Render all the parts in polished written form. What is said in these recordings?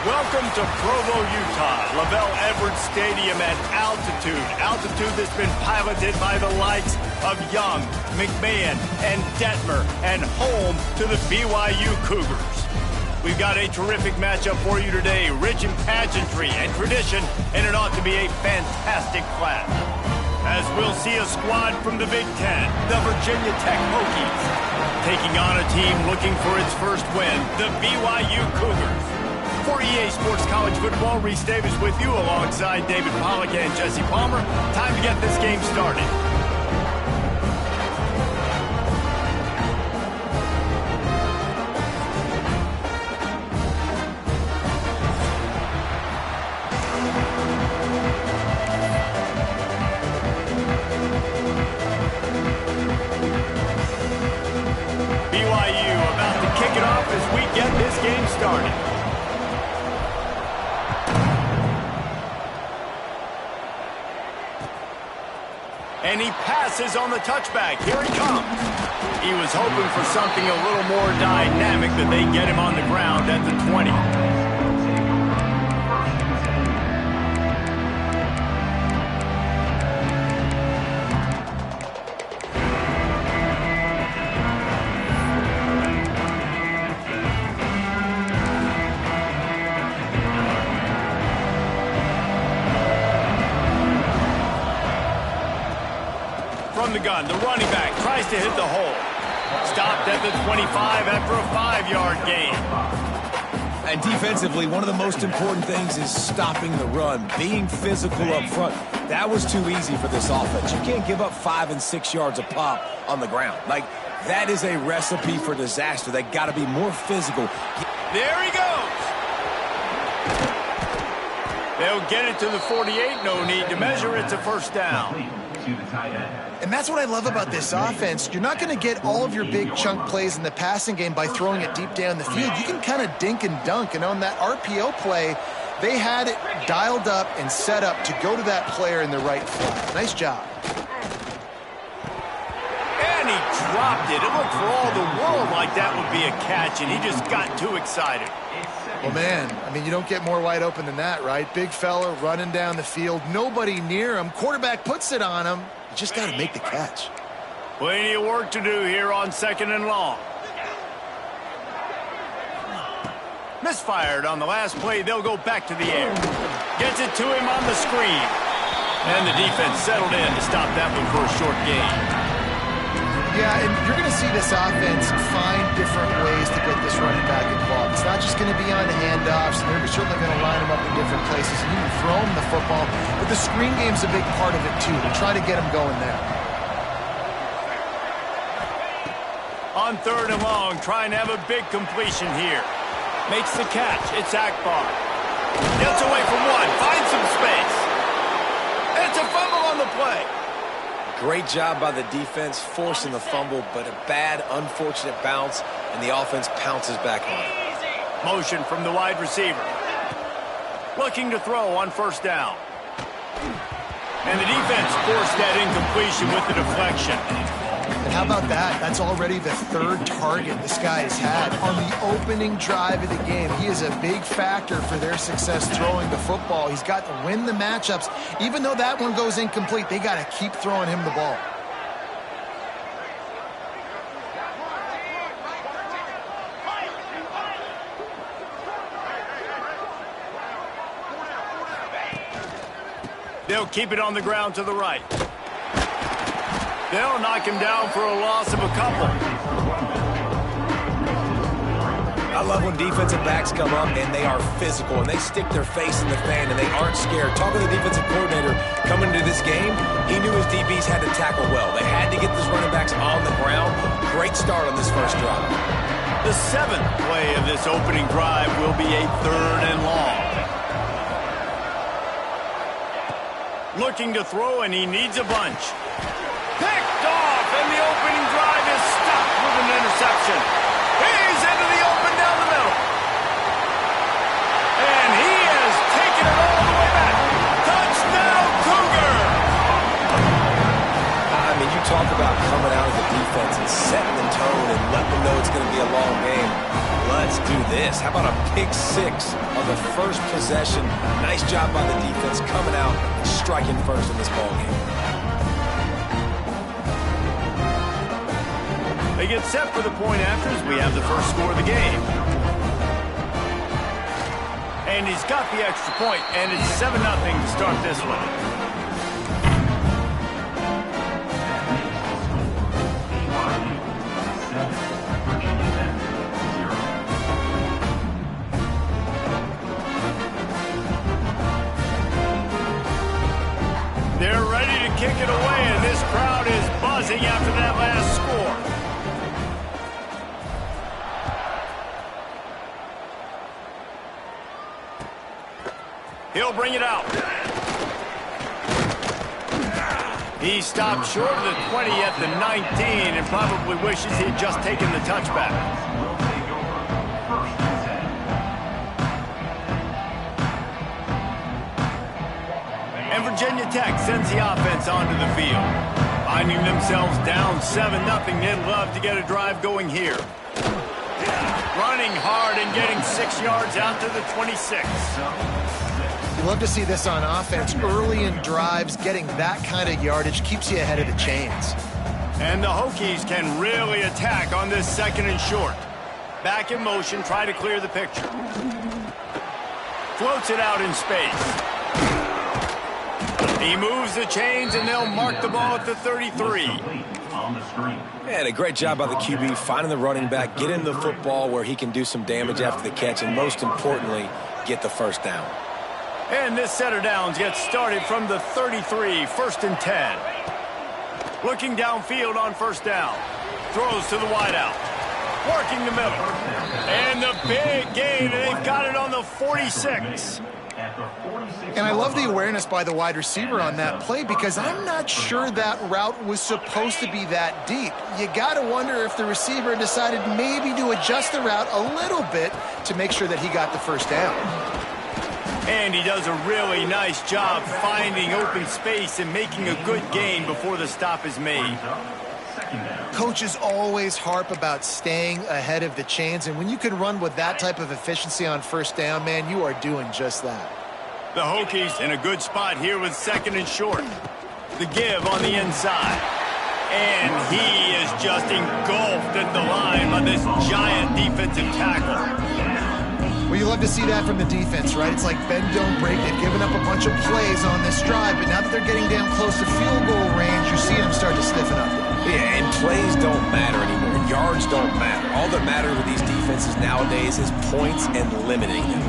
Welcome to Provo, Utah, LaVell Edwards Stadium at altitude. Altitude that's been piloted by the likes of Young, McMahon, and Detmer, and home to the BYU Cougars. We've got a terrific matchup for you today, rich in pageantry and tradition, and it ought to be a fantastic clash. As we'll see a squad from the Big Ten, the Virginia Tech Hokies, taking on a team looking for its first win, the BYU Cougars. For EA Sports College Football, Reese Davis with you alongside David Pollack and Jesse Palmer. Time to get this game started. BYU about to kick it off as we get this game started. And he passes on the touchback. Here he comes. He was hoping for something a little more dynamic, that they get him on the ground at the 20. From the gun, the running back tries to hit the hole. Stopped at the 25 after a 5-yard gain. And defensively, one of the most important things is stopping the run, being physical up front. That was too easy for this offense. You can't give up 5 and 6 yards a pop on the ground. Like, that is a recipe for disaster. They got to be more physical. There he goes. They'll get it to the 48. No need to measure. It's a first down. And that's what I love about this offense. You're not going to get all of your big chunk plays in the passing game by throwing it deep down the field. You can kind of dink and dunk, and on that RPO play, They had it dialed up and set up to go to that player in the right flat. Nice job. And he dropped it. It looked for all the world like that would be a catch, and he just got too excited. Well, man, I mean, you don't get more wide open than that, right? Big fella running down the field, nobody near him. Quarterback puts it on him. You just got to make the catch. Plenty of work to do here on 2nd and long. Misfired on the last play. They'll go back to the air. Gets it to him on the screen. And the defense settled in to stop that one for a short gain. Yeah, and you're going to see this offense find different ways to get this running back involved. It's not just going to be on handoffs. They're certainly going to line him up in different places and even throw him the football. But the screen game's a big part of it, too, to try to get him going there. On 3rd and long, trying to have a big completion here. Makes the catch. It's Akbar. Gets away from one. Finds some space. It's a fumble on the play. Great job by the defense forcing the fumble, but a bad, unfortunate bounce, and the offense pounces back on it. Motion from the wide receiver. Looking to throw on 1st down. And the defense forced that incompletion with the deflection. And how about that? That's already the 3rd target this guy has had on the opening drive of the game. He is a big factor for their success throwing the football. He's got to win the matchups. Even though that one goes incomplete, they got to keep throwing him the ball. They'll keep it on the ground to the right. They'll knock him down for a loss of a couple. I love when defensive backs come up and they are physical and they stick their face in the fan and they aren't scared. Talking to the defensive coordinator coming into this game, he knew his DBs had to tackle well. They had to get these running backs on the ground. Great start on this first drive. The 7th play of this opening drive will be a 3rd and long. Looking to throw, and he needs a bunch. Picked off, and the opening drive is stopped with an interception. He's into the open down the middle. And he has taken it all the way back. Touchdown, Cougar! I mean, you talk about coming out of the defense and setting the tone and letting them know it's going to be a long game. Let's do this. How about a pick 6 on the first possession? Nice job by the defense coming out and striking first in this ball game. They get set for the point after as we have the first score of the game. And he's got the extra point, and it's 7-0 to start this one. They're ready to kick it away, and this crowd is buzzing after that last score. He'll bring it out. He stopped short of the 20 at the 19 and probably wishes he had just taken the touchback. And Virginia Tech sends the offense onto the field. Finding themselves down 7-0, they'd love to get a drive going here. Running hard and getting 6 yards out to the 26. You love to see this on offense. Early in drives, getting that kind of yardage keeps you ahead of the chains. And the Hokies can really attack on this 2nd and short. Back in motion, try to clear the picture. Floats it out in space. He moves the chains, and they'll mark the ball at the 33. And a great job by the QB finding the running back, getting the football where he can do some damage after the catch, and most importantly, get the first down. And this set of downs gets started from the 33, 1st and 10. Looking downfield on 1st down. Throws to the wideout. Working the middle. And the big gain, and they've got it on the 46. And I love the awareness by the wide receiver on that play because I'm not sure that route was supposed to be that deep. You got to wonder if the receiver decided maybe to adjust the route a little bit to make sure that he got the first down. And he does a really nice job finding open space and making a good gain before the stop is made. Coaches always harp about staying ahead of the chains, and when you can run with that type of efficiency on first down, man, you are doing just that. The Hokies in a good spot here with 2nd and short. The give on the inside. And he is just engulfed at the line by this giant defensive tackle. Well, you love to see that from the defense, right? It's like bend, don't break. They've given up a bunch of plays on this drive, but now that they're getting down close to field goal range, you're seeing them start to stiffen up. Yeah, and plays don't matter anymore. Yards don't matter. All that matters with these defenses nowadays is points and limiting them.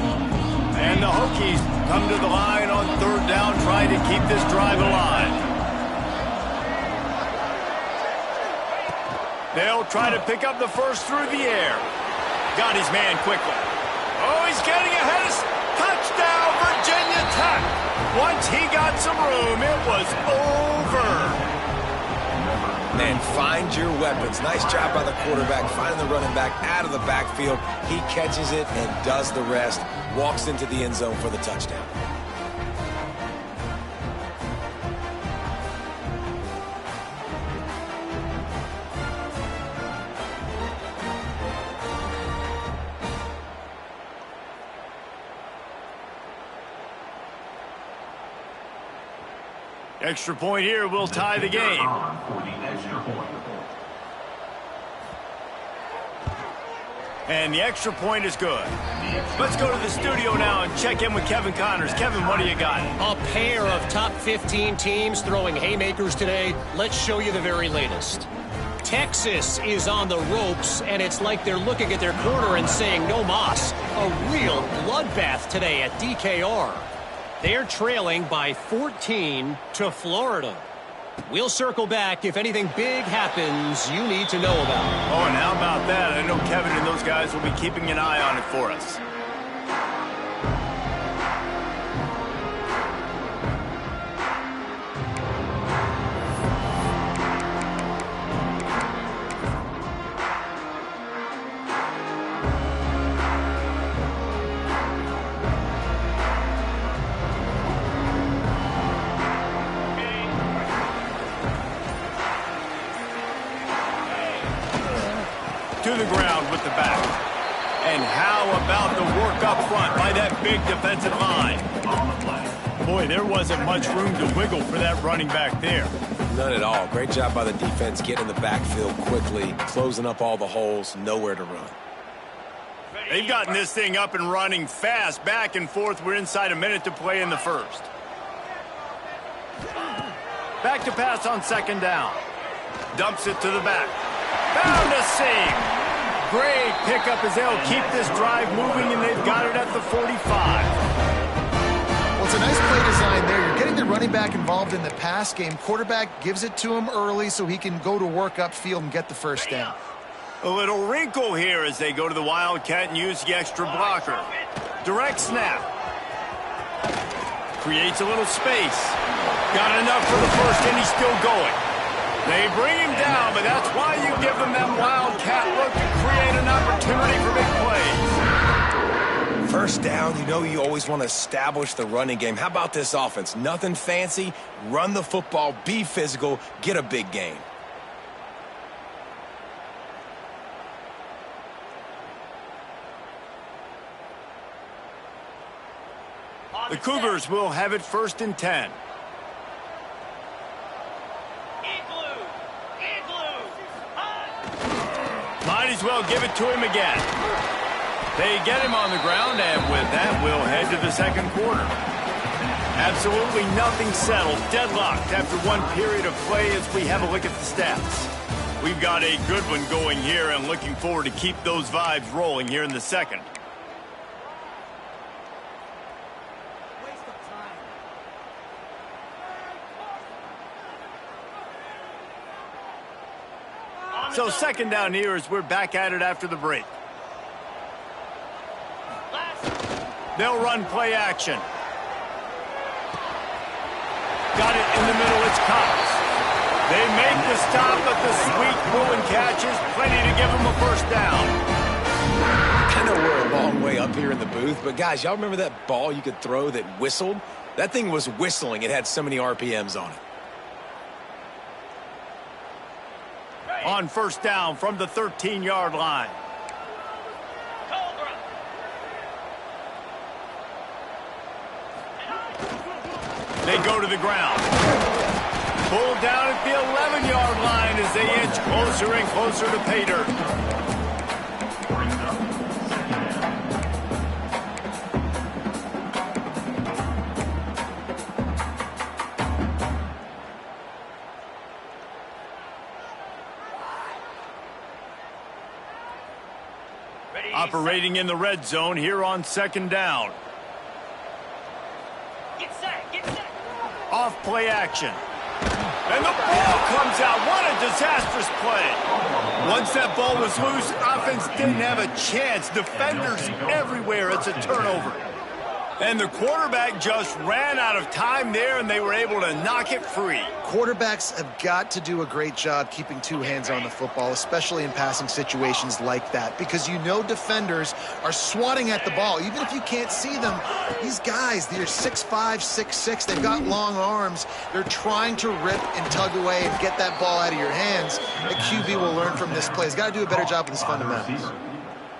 And the Hokies come to the line on 3rd down, trying to keep this drive alive. They'll try to pick up the first through the air. Got his man quickly. Oh, he's getting ahead of... Touchdown, Virginia Tech! Once he got some room, it was over. Man, find your weapons. Nice job by the quarterback, finding the running back out of the backfield. He catches it and does the rest. Walks into the end zone for the touchdown. Extra point here will tie the game. And the extra point is good. Let's go to the studio now and check in with Kevin Connors. Kevin, what do you got? A pair of top 15 teams throwing haymakers today. Let's show you the very latest. Texas is on the ropes, and it's like they're looking at their corner and saying, no mas. A real bloodbath today at DKR. They're trailing by 14 to Florida. We'll circle back if anything big happens you need to know about. Oh, and how about that? I know Kevin and those guys will be keeping an eye on it for us. To the ground with the back. And how about the work up front by that big defensive line? Boy, there wasn't much room to wiggle for that running back there. None at all. Great job by the defense getting in the backfield quickly, closing up all the holes, nowhere to run. They've gotten this thing up and running fast, back and forth. We're inside a minute to play in the first. Back to pass on 2nd down. Dumps it to the back. Found a seam. Great pickup as they'll keep this drive moving, and they've got it at the 45. Well, it's a nice play design there. You're getting the running back involved in the pass game. Quarterback gives it to him early so he can go to work upfield and get the first down. A little wrinkle here as they go to the Wildcat and use the extra blocker. Direct snap. Creates a little space. Got enough for the first, and he's still going. They bring him down, but that's why you give them that Wildcat look to create an opportunity for big plays. First down, you know you always want to establish the running game. How about this offense? Nothing fancy. Run the football, be physical, get a big gain. The Cougars will have it 1st and 10. Might as well give it to him again. They get him on the ground, and with that, we'll head to the 2nd quarter. Absolutely nothing settled, deadlocked after one period of play as we have a look at the stats. We've got a good one going here, and looking forward to keep those vibes rolling here in the 2nd. So 2nd down here as we're back at it after the break. They'll run play action. Got it in the middle, it's Cox. They make the stop, but the sweet pull and catch is plenty to give them a first down. I know where a ball long way up here in the booth, but guys, y'all remember that ball you could throw that whistled? That thing was whistling. It had so many RPMs on it. On first down from the 13-yard line. They go to the ground. Pulled down at the 11-yard line as they inch closer and closer to pay dirt. Operating in the red zone here on second down. Off play action. And the ball comes out. What a disastrous play. Once that ball was loose, offense didn't have a chance. Defenders everywhere. It's a turnover. And the quarterback just ran out of time there, and they were able to knock it free. Quarterbacks have got to do a great job keeping two hands on the football, especially in passing situations like that, because you know defenders are swatting at the ball. Even if you can't see them, these guys, they're 6'5", 6'6", they've got long arms. They're trying to rip and tug away and get that ball out of your hands. The QB will learn from this play. He's got to do a better job with his fundamentals.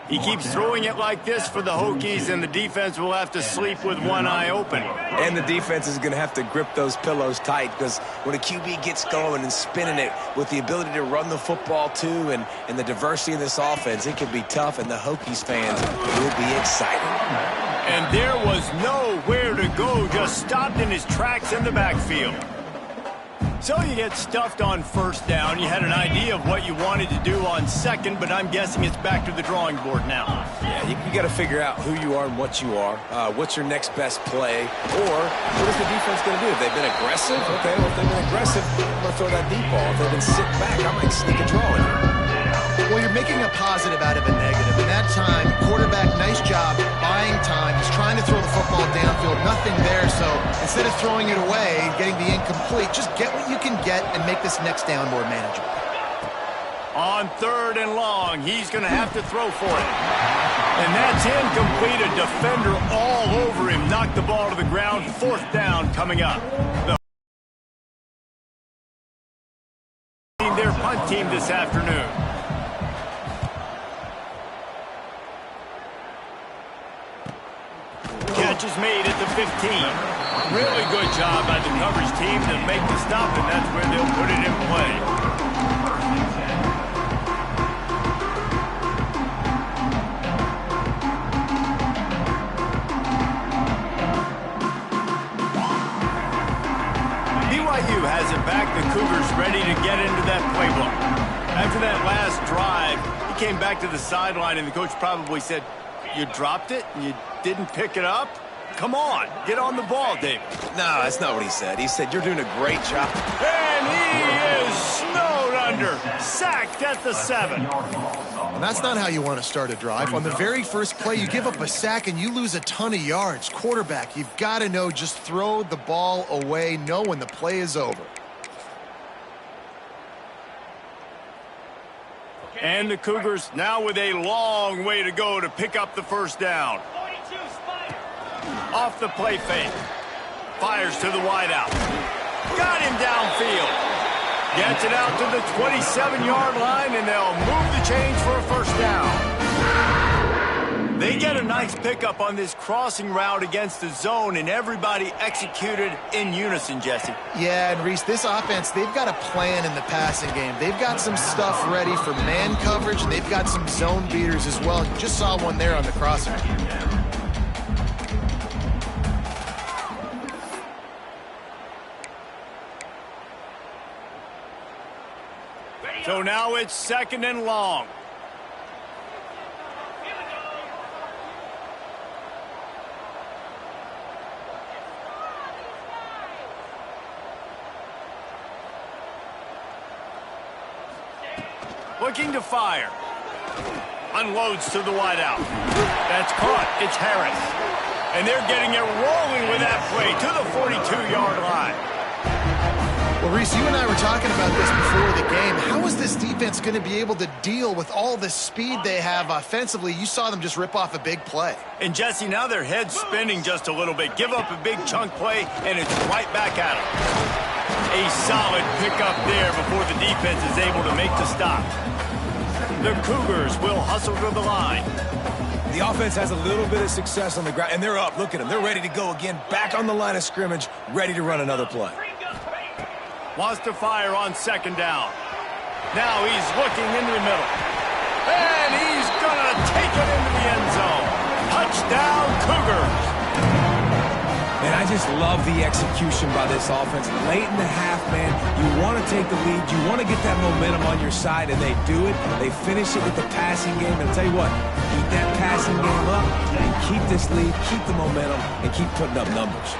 He keeps throwing it like this for the Hokies, and the defense will have to sleep with one eye open. And the defense is going to have to grip those pillows tight, because when a QB gets going and spinning it with the ability to run the football too and the diversity of this offense, it can be tough, and the Hokies fans will be excited. And there was nowhere to go, just stopped in his tracks in the backfield. So you get stuffed on first down. You had an idea of what you wanted to do on second, but I'm guessing it's back to the drawing board now. Yeah, you got to figure out who you are and what you are. What's your next best play? Or what is the defense going to do? If they've been aggressive, okay, well, if they've been aggressive, I'm going to throw that deep ball. If they've been sitting back, I might sneak a draw in here. Well, you're making a positive out of a negative. And that time, quarterback, nice job buying time. He's trying to throw the football downfield. Nothing there, so instead of throwing it away and getting the incomplete, just get what you can get and make this next down more manageable. On third and long, he's going to have to throw for it. And that's incomplete. A defender all over him. Knocked the ball to the ground. Fourth down coming up. Their punt team this afternoon. Catch is made at the 15. Really good job by the coverage team to make the stop, and that's where they'll put it in play. BYU has it back. The Cougars ready to get into that playbook. After that last drive, he came back to the sideline, and the coach probably said, "You dropped it and you didn't pick it up? Come on, get on the ball, David." No, that's not what he said. He said, "You're doing a great job." And he is snowed under. Sacked at the 7. And that's not how you want to start a drive. On the very first play, you give up a sack and you lose a ton of yards. Quarterback, you've got to know, just throw the ball away, know when the play is over. And the Cougars now with a long way to go to pick up the first down. Off the play fake. Fires to the wideout. Got him downfield. Gets it out to the 27-yard line, and they'll move the chains for a first down. They get a nice pickup on this crossing route against the zone, and everybody executed in unison, Jesse. Yeah, and Reese, this offense, they've got a plan in the passing game. They've got some stuff ready for man coverage, and they've got some zone beaters as well. You just saw one there on the crossing. So now it's second and long. Looking to fire. Unloads to the wideout. That's caught. It's Harris. And they're getting it rolling with that play to the 42-yard line. Well, Well, Reese, you and I were talking about this before the game. How is this defense going to be able to deal with all the speed they have offensively? You saw them just rip off a big play. And, Jesse, now their head's spinning just a little bit. Give up a big chunk play, and it's right back at them. A solid pickup there before the defense is able to make the stop. The Cougars will hustle to the line. The offense has a little bit of success on the ground, and they're up. Look at them. They're ready to go again, back on the line of scrimmage, ready to run another play. Wants to fire on second down. Now he's looking into the middle. And he's going to take it into the end zone. Touchdown, Cougars. And I just love the execution by this offense. Late in the half, man, you want to take the lead. You want to get that momentum on your side, and they do it. They finish it with the passing game. And I'll tell you what, keep that passing game up and keep this lead, keep the momentum, and keep putting up numbers.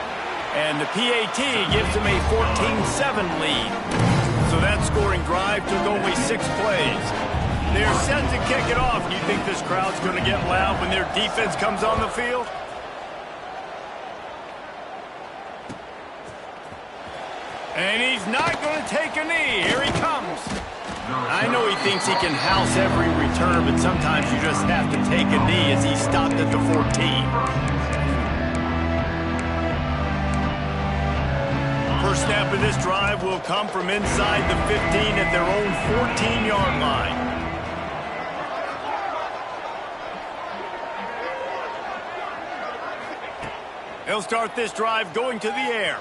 And the PAT gives them a 14-7 lead. So that scoring drive took only 6 plays. They're set to kick it off. Do you think this crowd's going to get loud when their defense comes on the field? And he's not going to take a knee. Here he comes. I know he thinks he can house every return, but sometimes you just have to take a knee as he stopped at the 14. First snap of this drive will come from inside the 15 at their own 14-yard line. He'll start this drive going to the air.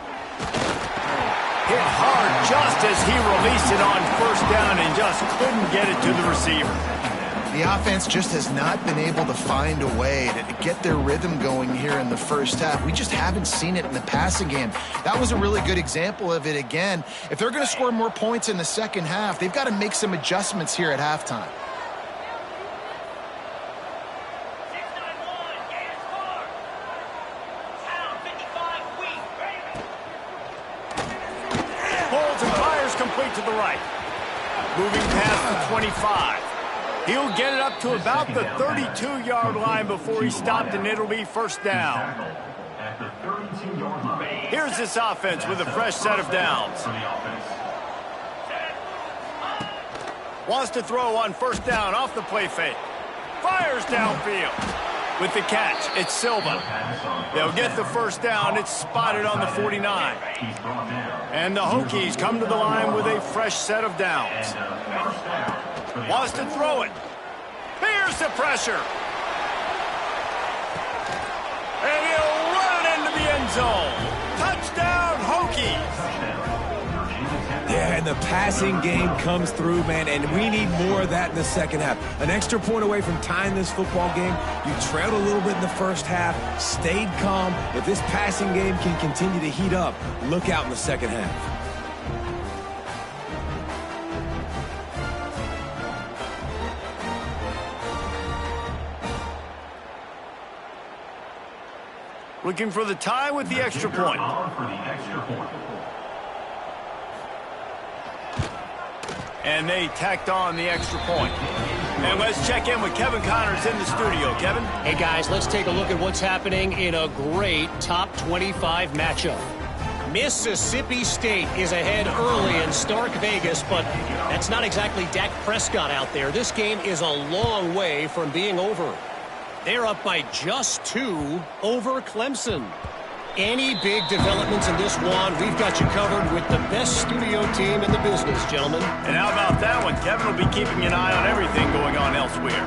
Hit hard just as he released it on first down and just couldn't get it to the receiver. The offense just has not been able to find a way to get their rhythm going here in the first half. We just haven't seen it in the passing game. That was a really good example of it again. If they're going to score more points in the second half, they've got to make some adjustments here at halftime. Holds and fires complete to the right. Moving past the 25. He'll get it up to about the 32-yard line before he stopped, and it'll be first down. Here's this offense with a fresh set of downs. Wants to throw on first down off the play fake. Fires downfield. With the catch, it's Silva. They'll get the first down. It's spotted on the 49. And the Hokies come to the line with a fresh set of downs. Wants to throw it. Here's the pressure. And he'll run it into the end zone. Touchdown, Hokies. Yeah, and the passing game comes through, man, and we need more of that in the second half. An extra point away from tying this football game. You trailed a little bit in the first half, stayed calm. If this passing game can continue to heat up, look out in the second half. Looking for the tie with the extra point. And they tacked on the extra point. And let's check in with Kevin Connors in the studio. Kevin? Hey, guys, let's take a look at what's happening in a great top 25 matchup. Mississippi State is ahead early in Stark Vegas, but that's not exactly Dak Prescott out there. This game is a long way from being over. They're up by just 2 over Clemson. Any big developments in this one, we've got you covered with the best studio team in the business, gentlemen. And how about that one? Kevin will be keeping an eye on everything going on elsewhere.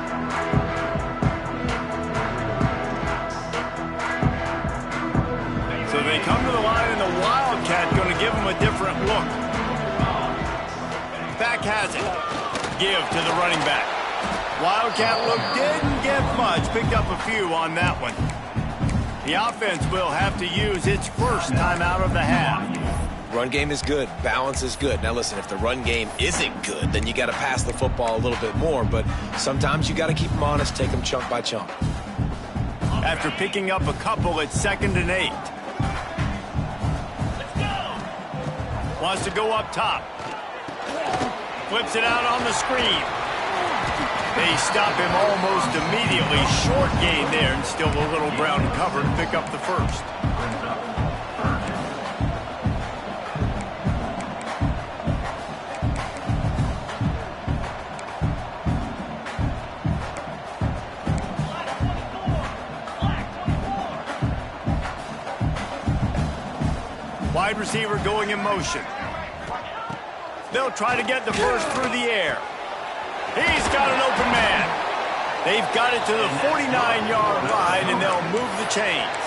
So they come to the line, and the Wildcat going to give them a different look. Back has it. Give to the running back. Wildcat look didn't get much. Picked up a few on that one. The offense will have to use its first timeout of the half. Run game is good. Balance is good. Now, listen, if the run game isn't good, then you got to pass the football a little bit more. But sometimes you got to keep them honest, take them chunk by chunk. After picking up a couple, it's 2nd and 8. Wants to go up top. Flips it out on the screen. They stop him almost immediately. Short gain there, and still a little ground cover to pick up the first. receiver going in motion. They'll try to get the first through the air. He's got an open man. They've got it to the 49-yard line, and they'll move the chains.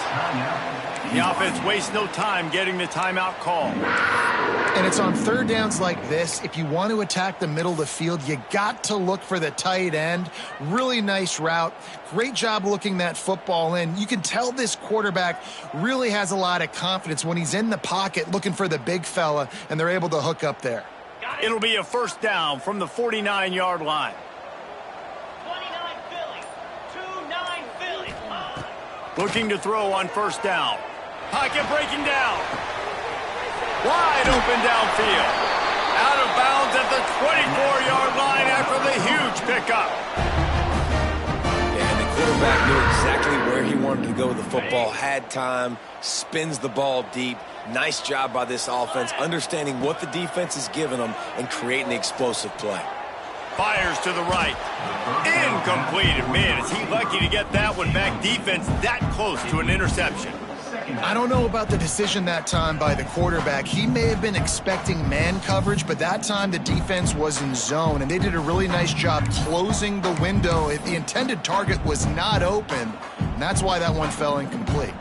The offense wastes no time getting the timeout call. And it's on third downs like this. If you want to attack the middle of the field, you got to look for the tight end. Really nice route. Great job looking that football in. You can tell this quarterback really has a lot of confidence when he's in the pocket looking for the big fella, and they're able to hook up there. It'll be a first down from the 49-yard line. 29 Philly. 2-9 Philly. Looking to throw on first down. Pocket breaking down. Wide open downfield. Out of bounds at the 24-yard line after the huge pickup. And the quarterback knew exactly where he wanted to go with the football, had time, spins the ball deep. Nice job by this offense, understanding what the defense is giving them and creating the explosive play. Fires to the right. Incomplete. Man, is he lucky to get that one back. Defense that close to an interception. I don't know about the decision that time by the quarterback. He may have been expecting man coverage, but that time the defense was in zone, and they did a really nice job closing the window. If the intended target was not open, and that's why that one fell incomplete.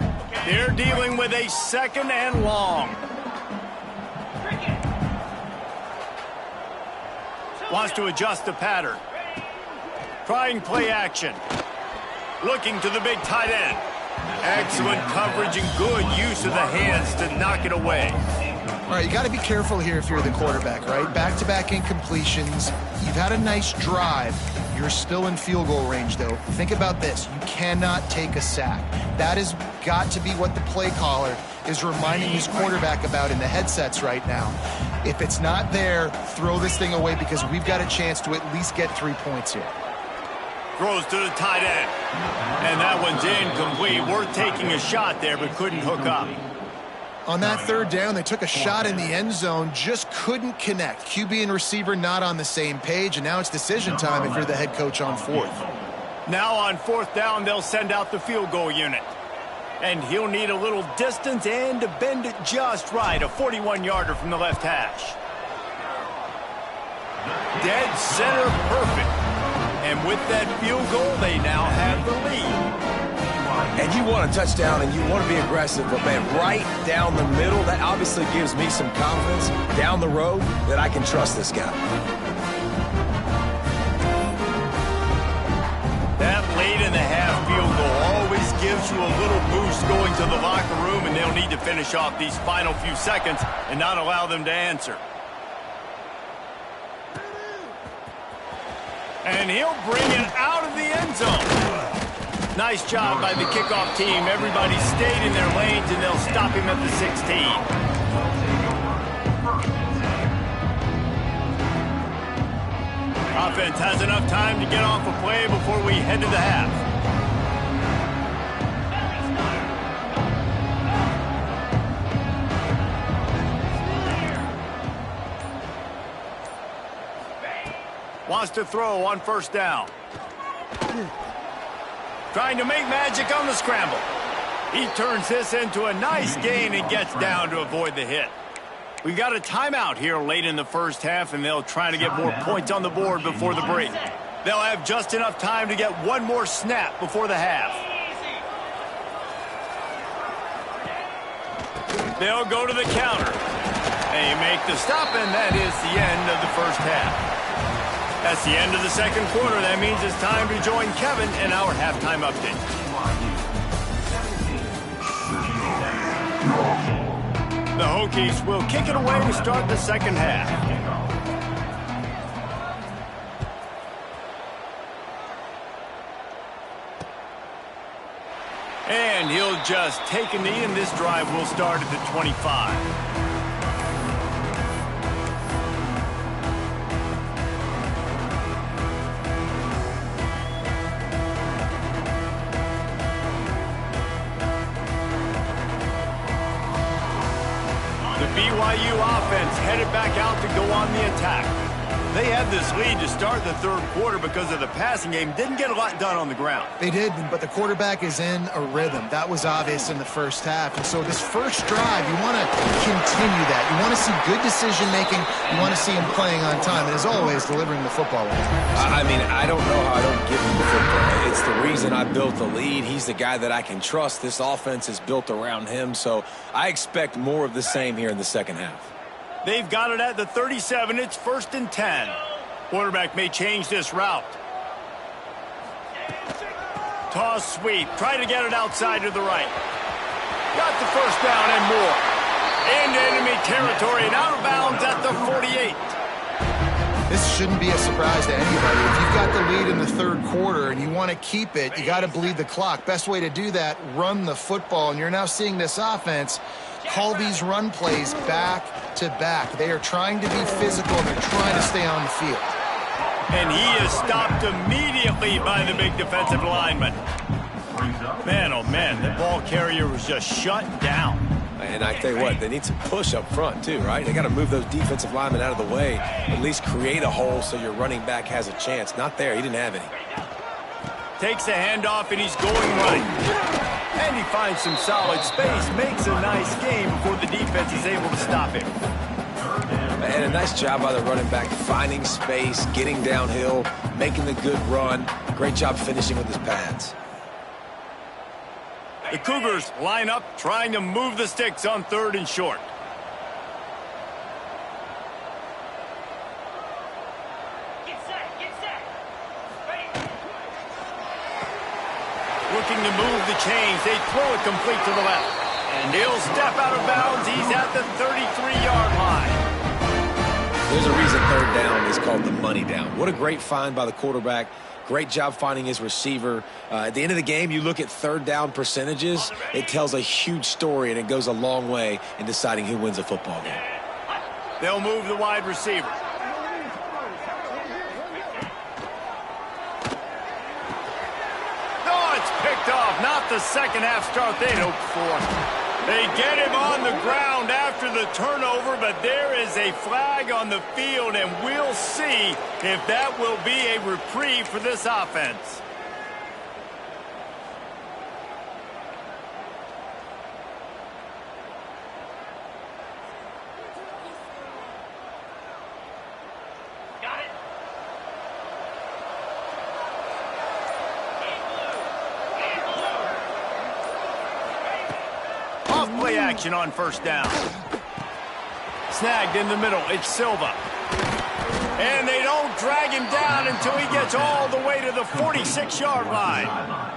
They're dealing with a second and long. Wants to adjust the pattern. Trying play action. Looking to the big tight end. Excellent coverage and good use of the hands to knock it away. All right, you got to be careful here if you're the quarterback, right? Back-to-back incompletions. You've had a nice drive. You're still in field goal range, though. Think about this. You cannot take a sack. That has got to be what the play caller is reminding his quarterback about in the headsets right now. If it's not there, throw this thing away because we've got a chance to at least get 3 points here. Throws to the tight end. And that one's incomplete. Worth taking a shot there, but couldn't hook up. On that third down, they took a shot in the end zone, just couldn't connect. QB and receiver not on the same page, and now it's decision time if you're the head coach on fourth. Now on fourth down, they'll send out the field goal unit. And he'll need a little distance and to bend it just right. A 41-yarder from the left hash. Dead center perfect. And with that field goal, they now have the lead. And you want a touchdown and you want to be aggressive, but man, right down the middle, that obviously gives me some confidence down the road that I can trust this guy. That late in the half field goal always gives you a little boost going to the locker room, and they'll need to finish off these final few seconds and not allow them to answer. And he'll bring it out of the end zone. Nice job by the kickoff team. Everybody stayed in their lanes, and they'll stop him at the 16. Offense has enough time to get off a play before we head to the half. Wants to throw on first down. Trying to make magic on the scramble. He turns this into a nice gain and gets down to avoid the hit. We got a timeout here late in the first half, and they'll try to get more points on the board before the break. They'll have just enough time to get one more snap before the half. They'll go to the counter. They make the stop, and that is the end of the first half. That's the end of the second quarter. That means it's time to join Kevin in our halftime update. The Hokies will kick it away to start the second half. And he'll just take a knee, and this drive will start at the 25. BYU offense headed back out to go on the attack. They had this lead to start the third quarter because of the passing game. Didn't get a lot done on the ground. They did, but the quarterback is in a rhythm. That was obvious in the first half. And so this first drive, you want to continue that. You want to see good decision-making. You want to see him playing on time. And as always, delivering the football. I mean, I don't know how I don't give him the football. It's the reason I built the lead. He's the guy that I can trust. This offense is built around him. So I expect more of the same here in the second half. They've got it at the 37. It's 1st and 10. Quarterback may change this route. Toss sweep. Try to get it outside to the right. Got the first down and more. Into enemy territory and out of bounds at the 48. This shouldn't be a surprise to anybody. If you've got the lead in the third quarter and you want to keep it, you got to bleed the clock. Best way to do that, run the football. And you're now seeing this offense call these run plays back to back. They are trying to be physical and they're trying to stay on the field. And he is stopped immediately by the big defensive lineman. Man, oh man, the ball carrier was just shut down. And I tell you what, they need some push up front too, right? They got to move those defensive linemen out of the way, at least create a hole so your running back has a chance. Not there, he didn't have any. Takes a handoff and he's going right. And he finds some solid space, makes a nice game before the defense is able to stop him. And a nice job by the running back, finding space, getting downhill, making the good run. Great job finishing with his pads. The Cougars line up, trying to move the sticks on 3rd and short. Looking to move the chains. They throw it complete to the left. And he'll step out of bounds. He's at the 33-yard line. There's a reason 3rd down is called the money down. What a great find by the quarterback. Great job finding his receiver. At the end of the game, you look at 3rd down percentages. It tells a huge story, and it goes a long way in deciding who wins a football game. They'll move the wide receiver. Picked off, not the second half start they'd hoped for. They get him on the ground after the turnover, but there is a flag on the field, and we'll see if that will be a reprieve for this offense. Play action on 1st down. Snagged in the middle. It's Silva. And they don't drag him down until he gets all the way to the 46-yard line.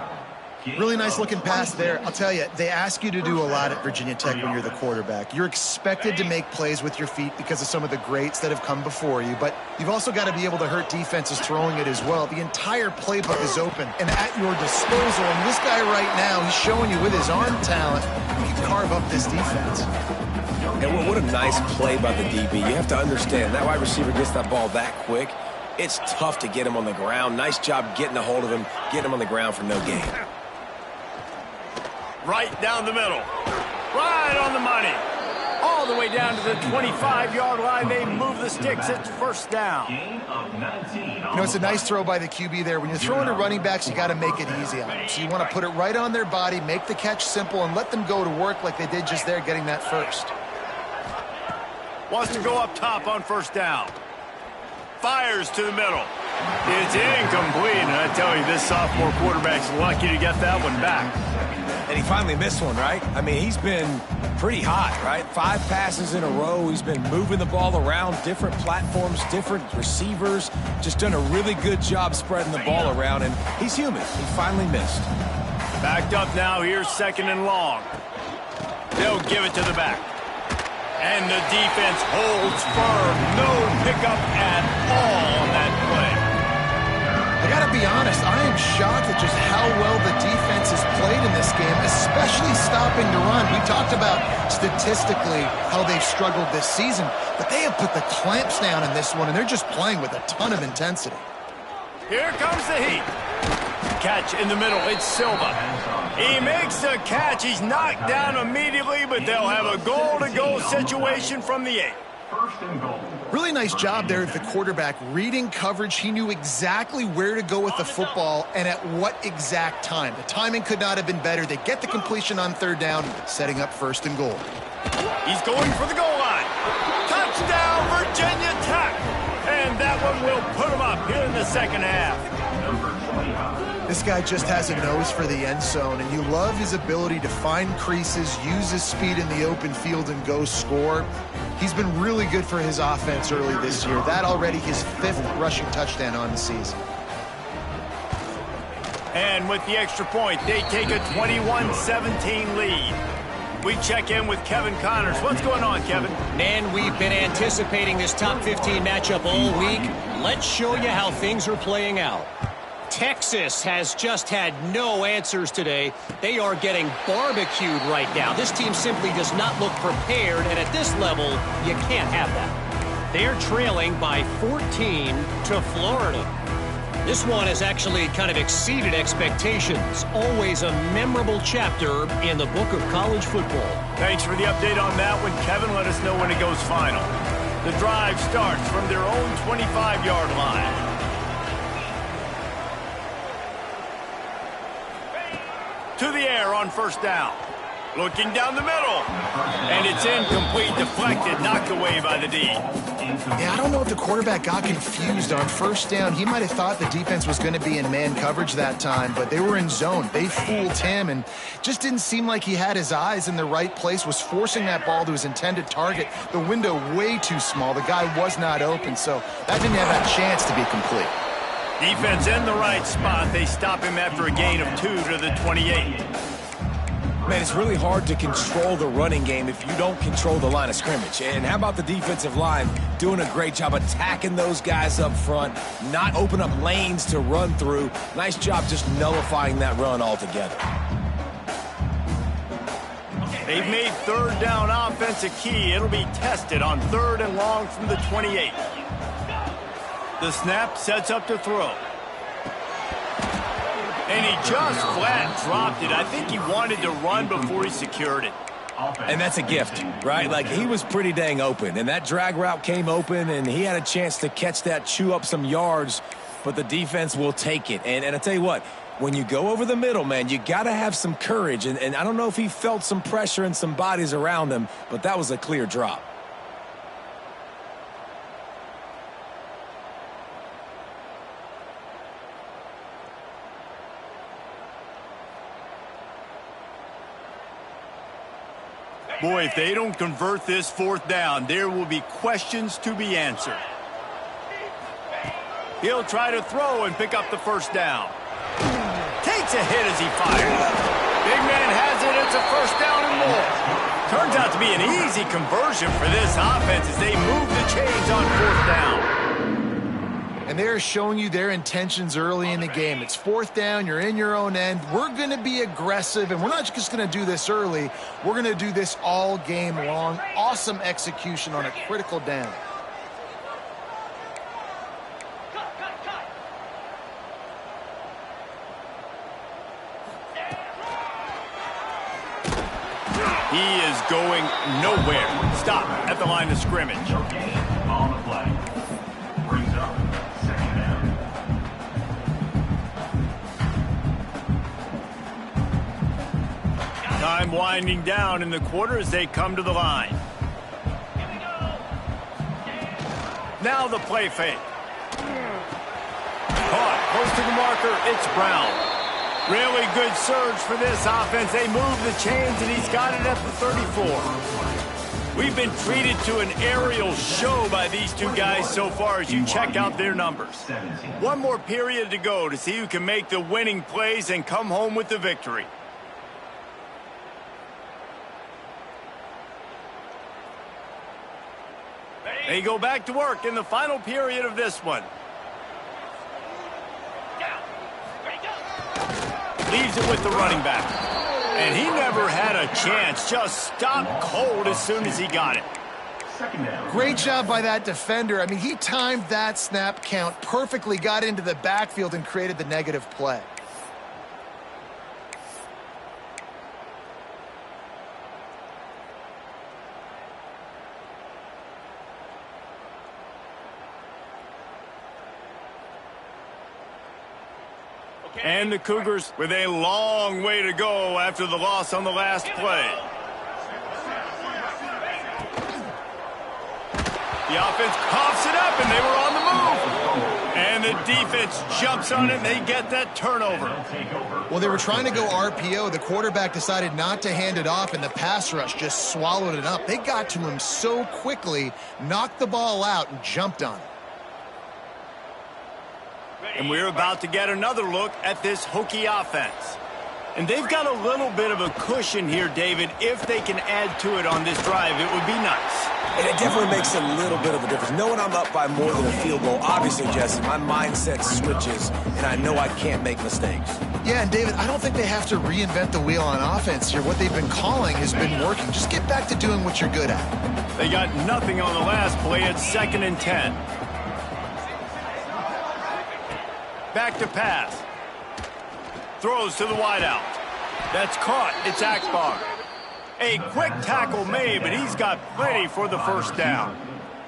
Really nice looking pass there. I'll tell you, they ask you to do a lot at Virginia Tech when you're the quarterback. You're expected to make plays with your feet because of some of the greats that have come before you, but you've also got to be able to hurt defenses throwing it as well. The entire playbook is open and at your disposal, and this guy right now, he's showing you with his arm talent, he can carve up this defense. And what a nice play by the DB. You have to understand, that wide receiver gets that ball that quick. It's tough to get him on the ground. Nice job getting a hold of him, getting him on the ground for no gain. Right down the middle. Right on the money. All the way down to the 25-yard line. They move the sticks. It's 1st down. You know, it's a nice throw by the QB there. When you're throwing to running backs, you got to make it easy on them. So you want to put it right on their body, make the catch simple, and let them go to work like they did just there, getting that first. Wants to go up top on 1st down. Fires to the middle. It's incomplete, and I tell you, this sophomore quarterback's lucky to get that one back. And he finally missed one, right? I mean, he's been pretty hot, right? 5 passes in a row. He's been moving the ball around, different platforms, different receivers. Just done a really good job spreading the ball around, and he's human. He finally missed. Backed up now. Here's 2nd and long. They'll give it to the back. And the defense holds firm. No pickup at all on that play. I got to be honest, I am shocked at just how well the defense has played in this game, especially stopping the run. We talked about statistically how they've struggled this season, but they have put the clamps down in this one, and they're just playing with a ton of intensity. Here comes the heat. Catch in the middle. It's Silva. He makes the catch. He's knocked down immediately, but they'll have a goal-to-go situation from the 8. First and goal. Really nice job there of the quarterback. Reading coverage, he knew exactly where to go with the football and at what exact time. The timing could not have been better. They get the completion on third down, setting up first and goal. He's going for the goal line. Touchdown, Virginia Tech. And that one will put him up here in the second half. This guy just has a nose for the end zone, and you love his ability to find creases, use his speed in the open field, and go score. He's been really good for his offense early this year. That already his 5th rushing touchdown on the season. And with the extra point, they take a 21-17 lead. We check in with Kevin Connors. What's going on, Kevin? Man, we've been anticipating this top 15 matchup all week. Let's show you how things are playing out. Texas has just had no answers today. They are getting barbecued right now. This team simply does not look prepared, and at this level, you can't have that. They're trailing by 14 to Florida. This one has actually kind of exceeded expectations. Always a memorable chapter in the book of college football. Thanks for the update on that one, Kevin. Let us know when it goes final. The drive starts from their own 25-yard line. To the air on first down. Looking down the middle. And it's incomplete, deflected, knocked away by the D. Yeah, I don't know if the quarterback got confused on first down. He might have thought the defense was going to be in man coverage that time, but they were in zone. They fooled him and just didn't seem like he had his eyes in the right place, was forcing that ball to his intended target. The window way too small. The guy was not open, so that didn't have that chance to be complete. Defense in the right spot. They stop him after a gain of 2 to the 28. Man, it's really hard to control the running game if you don't control the line of scrimmage. And how about the defensive line doing a great job attacking those guys up front, not open up lanes to run through. Nice job just nullifying that run altogether. They've made third down offense a key. It'll be tested on 3rd and long from the 28. The snap sets up to throw. And he just flat dropped it. I think he wanted to run before he secured it. And that's a gift, right? Like, he was pretty dang open, and that drag route came open, and he had a chance to catch that, chew up some yards, but the defense will take it. And I tell you what, when you go over the middle, man, you got to have some courage. And I don't know if he felt some pressure and some bodies around him, but that was a clear drop. Boy, if they don't convert this 4th down, there will be questions to be answered. He'll try to throw and pick up the first down. Takes a hit as he fires. Big man has it. It's a first down and more. Turns out to be an easy conversion for this offense as they move the chains on 4th down. And they're showing you their intentions early in the game. It's 4th down, you're in your own end. We're going to be aggressive, and we're not just going to do this early. We're going to do this all game long. Awesome execution on a critical down. He is going nowhere. Stop at the line of scrimmage. On the play. Brings up second down. Time winding down in the quarter as they come to the line. Now the play fake. Caught, close to the marker, it's Brown. Really good surge for this offense. They move the chains, and he's got it at the 34. We've been treated to an aerial show by these two guys so far as you check out their numbers. One more period to go to see who can make the winning plays and come home with the victory. They go back to work in the final period of this one. Leaves it with the running back. And he never had a chance. Just stopped cold as soon as he got it. Great job by that defender. I mean, he timed that snap count perfectly, got into the backfield, and created the negative play. And the Cougars with a long way to go after the loss on the last play. The offense coughs it up, and they were on the move. And the defense jumps on it, and they get that turnover. Well, they were trying to go RPO. The quarterback decided not to hand it off, and the pass rush just swallowed it up. They got to him so quickly, knocked the ball out, and jumped on it. And we're about to get another look at this Hokie offense. And they've got a little bit of a cushion here, David. If they can add to it on this drive, it would be nice. And it definitely makes a little bit of a difference. Knowing I'm up by more than a field goal, obviously, Jesse, my mindset switches, and I know I can't make mistakes. Yeah, and David, I don't think they have to reinvent the wheel on offense here. What they've been calling has been working. Just get back to doing what you're good at. They got nothing on the last play. It's 2nd and 10. Back to pass. Throws to the wideout. That's caught. It's Akbar. A quick tackle made, but he's got plenty for the first down.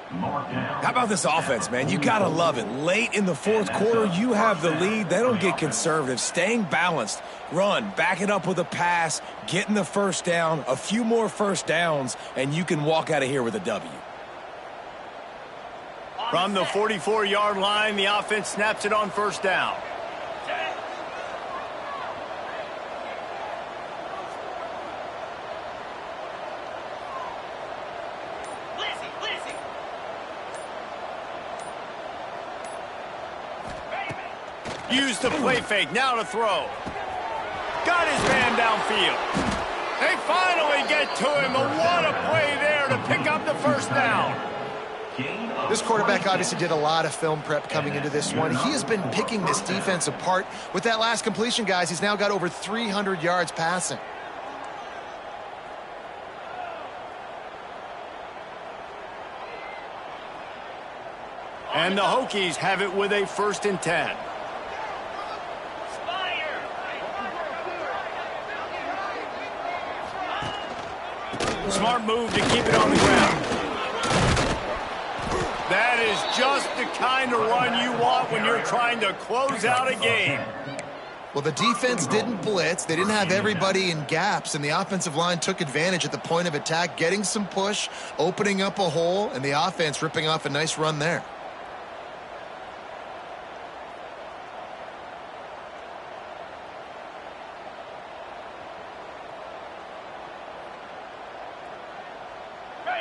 How about this offense, man? You got to love it. Late in the fourth quarter, you have the lead. They don't get conservative. Staying balanced. Run, back it up with a pass, getting the first down, a few more first downs, and you can walk out of here with a W. From the 44-yard line, the offense snaps it on first down. Use the play fake, now to throw. Got his man downfield. They finally get to him, but what a play there to pick up the first down. This quarterback obviously did a lot of film prep coming into this one. He has been picking this defense apart. With that last completion, guys, he's now got over 300 yards passing. And the Hokies have it with a 1st and 10. Smart move to keep it on the ground. That is just the kind of run you want when you're trying to close out a game. Well, the defense didn't blitz. They didn't have everybody in gaps, and the offensive line took advantage at the point of attack, getting some push, opening up a hole, and the offense ripping off a nice run there.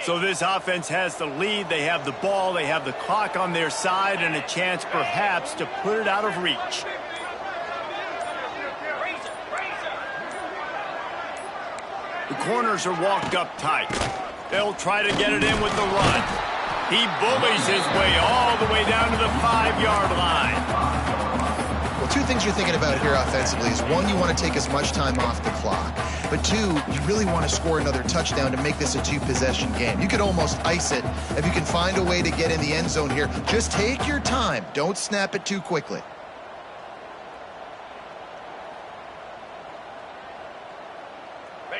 So this offense has the lead. They have the ball. They have the clock on their side and a chance perhaps to put it out of reach. The corners are walked up tight. They'll try to get it in with the run. He bullies his way all the way down to the 5-yard line. Well, two things you're thinking about here offensively is, one, you want to take as much time off the clock. But two, you really want to score another touchdown to make this a 2-possession game. You could almost ice it if you can find a way to get in the end zone here. Just take your time. Don't snap it too quickly.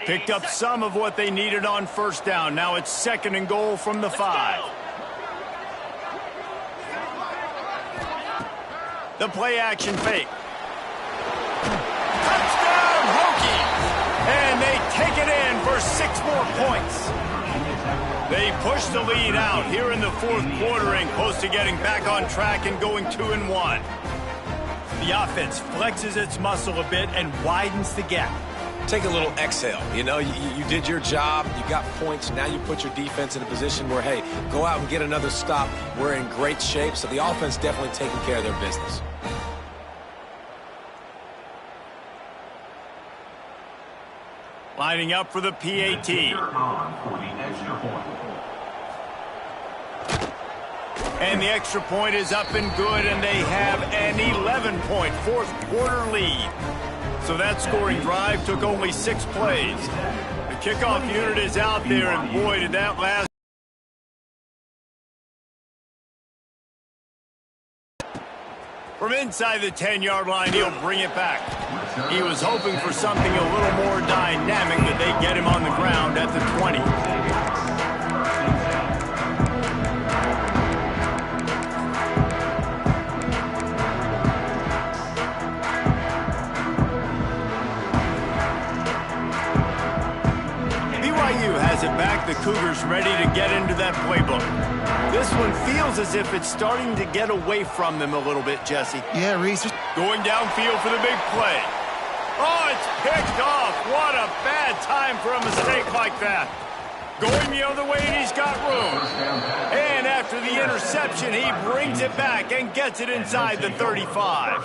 Picked up some of what they needed on first down. Now it's 2nd and goal from the 5. The play action fake. Touchdown Hokies! And they take it in for 6 more points. They push the lead out here in the fourth quarter and close to getting back on track and going 2-1. The offense flexes its muscle a bit and widens the gap. Take a little exhale. You know, you did your job. You got points. Now you put your defense in a position where, hey, go out and get another stop. We're in great shape. So the offense definitely taking care of their business. Lining up for the PAT. And the extra point is up and good, and they have an 11-point fourth quarter lead. So that scoring drive took only 6 plays. The kickoff unit is out there, and boy, did that last. From inside the 10-yard line, he'll bring it back. He was hoping for something a little more dynamic, but they get him on the ground at the 20. ready to get into that playbook. This one feels as if it's starting to get away from them a little bit, Jesse. Yeah, Reese. Going downfield for the big play. Oh, it's picked off. What a bad time for a mistake like that. Going the other way, and he's got room. And after the interception, he brings it back and gets it inside the 35.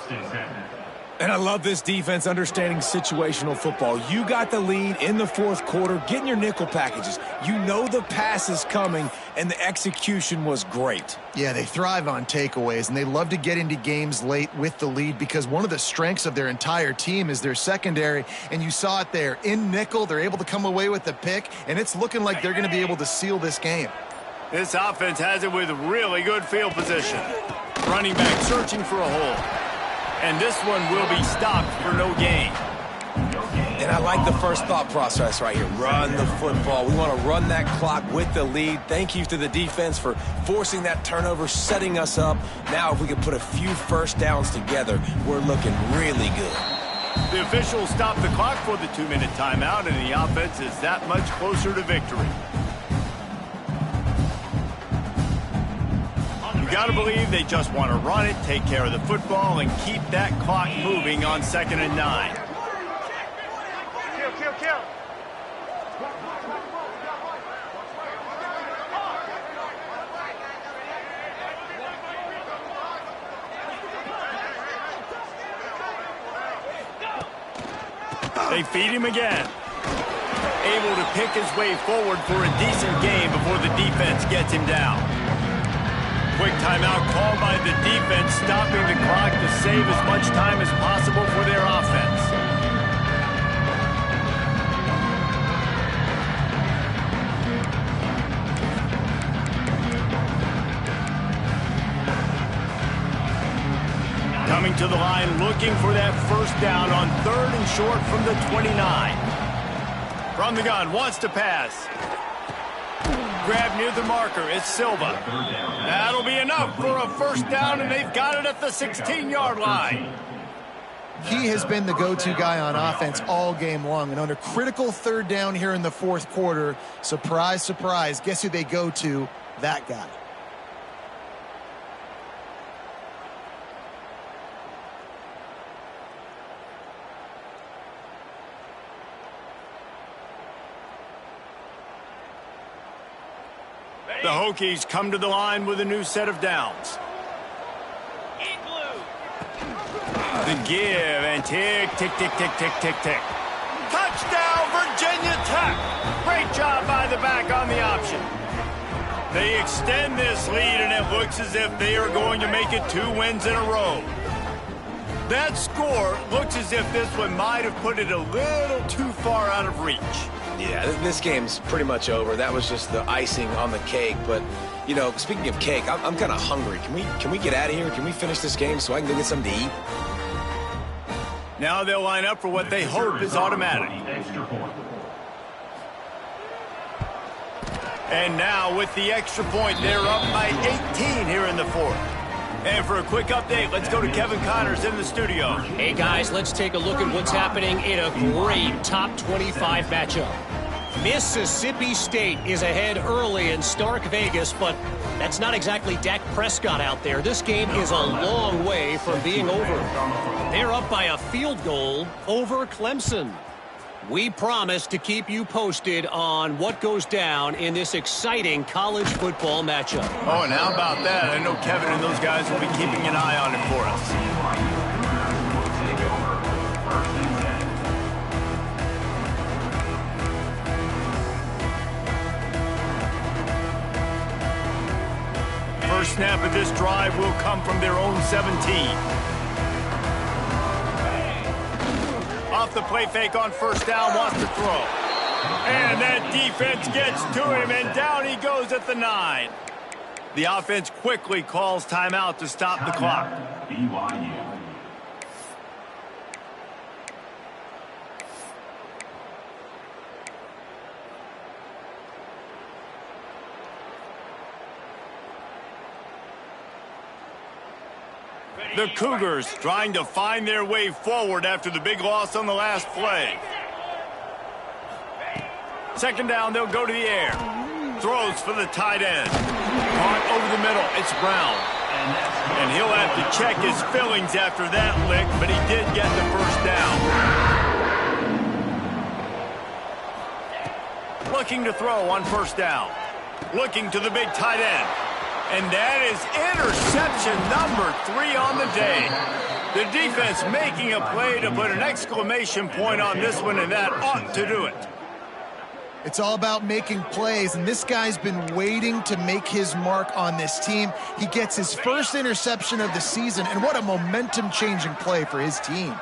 And I love this defense understanding situational football. You got the lead in the fourth quarter, getting your nickel packages. You know the pass is coming, and the execution was great. Yeah, they thrive on takeaways, and they love to get into games late with the lead because one of the strengths of their entire team is their secondary, and you saw it there. In nickel, they're able to come away with the pick, and it's looking like they're going to be able to seal this game. This offense has it with really good field position. Running back searching for a hole. And this one will be stopped for no gain. And I like the first thought process right here. Run the football. We want to run that clock with the lead. Thank you to the defense for forcing that turnover, setting us up. Now if we can put a few first downs together, we're looking really good. The officials stop the clock for the 2-minute timeout, and the offense is that much closer to victory. You got to believe they just want to run it, take care of the football, and keep that clock moving on 2nd and 9. Kill. They feed him again. Able to pick his way forward for a decent gain before the defense gets him down. Quick timeout called by the defense, stopping the clock to save as much time as possible for their offense. Coming to the line, looking for that first down on 3rd and short from the 29. From the gun, wants to pass. Grab near the marker, it's Silva. That'll be enough for a first down, and they've got it at the 16-yard line. He has been the go-to guy on offense all game long, and under critical 3rd down here in the fourth quarter, surprise, surprise, guess who they go to? That guy. The Hokies come to the line with a new set of downs. The give and tick, tick, tick, tick, tick, tick, tick. Touchdown, Virginia Tech. Great job by the back on the option. They extend this lead, and it looks as if they are going to make it 2 wins in a row. That score looks as if this one might have put it a little too far out of reach. Yeah, this game's pretty much over. That was just the icing on the cake. But, you know, speaking of cake, I'm kind of hungry. Can we get out of here? Can we finish this game so I can go get something to eat? Now they'll line up for what they hope is automatic. And now with the extra point, they're up by 18 here in the fourth. And for a quick update, let's go to Kevin Connors in the studio. Hey, guys, let's take a look at what's happening in a great top 25 matchup. Mississippi State is ahead early in Stark Vegas, but that's not exactly Dak Prescott out there. This game is a long way from being over. They're up by a field goal over Clemson. We promise to keep you posted on what goes down in this exciting college football matchup. Oh, and how about that? I know Kevin and those guys will be keeping an eye on it for us. First snap of this drive will come from their own 17. Off the play fake on first down, wants to throw. And that defense gets to him, and down he goes at the 9. The offense quickly calls timeout to stop the clock. BYU. The Cougars trying to find their way forward after the big loss on the last play. Second down, they'll go to the air. Throws for the tight end. Caught over the middle. It's Brown. And he'll have to check his feelings after that lick, but he did get the first down. Looking to throw on first down. Looking to the big tight end. And that is interception number 3 on the day. The defense making a play to put an exclamation point on this one, and that ought to do it. It's all about making plays, and this guy's been waiting to make his mark on this team. He gets his first interception of the season, and what a momentum-changing play for his team.